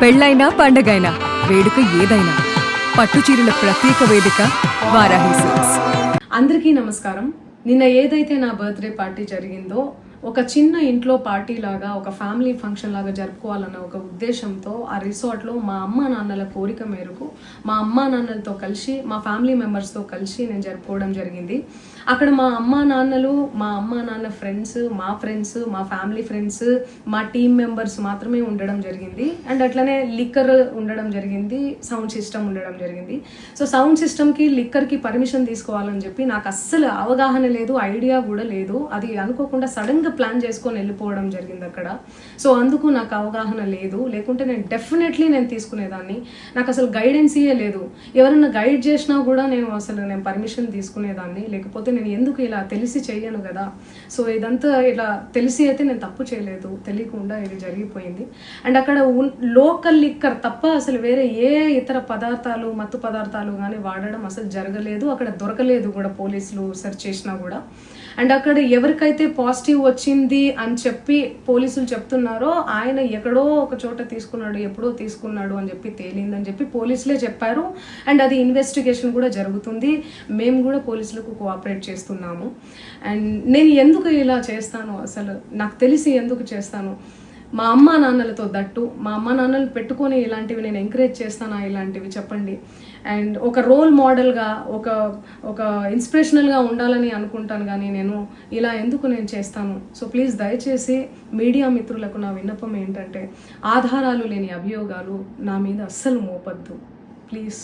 పెళ్ళైనా పండగైనా వేడుక ఏదైనా పట్టు చీరల ప్రత్యేక వేదిక వారాహి సిల్క్స్. అందరికీ నమస్కారం. నిన్న ఏదైతే నా బర్త్డే పార్టీ జరిగిందో ఒక చిన్న ఇంట్లో పార్టీ లాగా, ఒక ఫ్యామిలీ ఫంక్షన్ లాగా జరుపుకోవాలన్న ఒక ఉద్దేశంతో ఆ రిసార్ట్లో మా అమ్మా నాన్నల కోరిక మేరకు మా అమ్మా నాన్నలతో కలిసి, మా ఫ్యామిలీ మెంబర్స్తో కలిసి నేను జరుపుకోవడం జరిగింది. అక్కడ మా అమ్మా నాన్న ఫ్రెండ్స్, మా ఫ్యామిలీ ఫ్రెండ్స్, మా టీమ్ మెంబర్స్ మాత్రమే ఉండడం జరిగింది. అండ్ అట్లనే లిక్కర్ ఉండడం జరిగింది, సౌండ్ సిస్టమ్ ఉండడం జరిగింది. సో సౌండ్ సిస్టమ్కి, లిక్కర్కి పర్మిషన్ తీసుకోవాలని చెప్పి నాకు అస్సలు అవగాహన లేదు, ఐడియా కూడా లేదు. అది అనుకోకుండా సడన్గా ప్లాన్ చేసుకొని వెళ్ళిపోవడం జరిగింది అక్కడ. సో అందుకు నాకు అవగాహన లేదు, లేకుంటే నేను డెఫినెట్లీ తీసుకునేదాన్ని. నాకు అసలు గైడెన్సీయే లేదు. ఎవరైనా గైడ్ చేసినా కూడా నేను పర్మిషన్ తీసుకునేదాన్ని, లేకపోతే నేను ఎందుకు ఇలా తెలిసి చెయ్యను కదా. సో ఇదంతా ఇలా తెలిసి అయితే నేను తప్పు చేయలేదు, తెలియకుండా ఇది జరిగిపోయింది. అండ్ అక్కడ లోకల్ లిక్కర్ తప్ప అసలు వేరే ఏ ఇతర పదార్థాలు, మత్తు పదార్థాలు కానీ వాడడం అసలు జరగలేదు. అక్కడ దొరకలేదు కూడా, పోలీసులు సెర్చ్ చేసినా కూడా. అండ్ అక్కడ ఎవరికైతే పాజిటివ్ వచ్చింది అని చెప్పి పోలీసులు చెప్తున్నారో ఆయన ఎక్కడో ఒక చోట తీసుకున్నాడు, ఎప్పుడో తీసుకున్నాడు అని చెప్పి తేలిందని చెప్పి పోలీసులే చెప్పారు. అండ్ అది ఇన్వెస్టిగేషన్ కూడా జరుగుతుంది. మేము కూడా పోలీసులకు కోఆపరేట్ చేస్తున్నాము. అండ్ నేను ఎందుకు ఇలా చేస్తాను, అసలు నాకు తెలిసి ఎందుకు చేస్తాను, మా అమ్మా నాన్నలతో దట్టు, మా అమ్మా నాన్నలు పెట్టుకొని ఇలాంటివి నేను ఎంకరేజ్ చేస్తానా, ఇలాంటివి చెప్పండి. అండ్ ఒక రోల్ మోడల్గా, ఒక ఇన్స్పిరేషనల్గా ఉండాలని అనుకుంటాను, కానీ నేను ఇలా ఎందుకు నేను చేస్తాను. సో ప్లీజ్ దయచేసి మీడియా మిత్రులకు నా విన్నపం ఏంటంటే, ఆధారాలు లేని అభియోగాలు నా మీద అస్సలు మోపద్దు ప్లీజ్.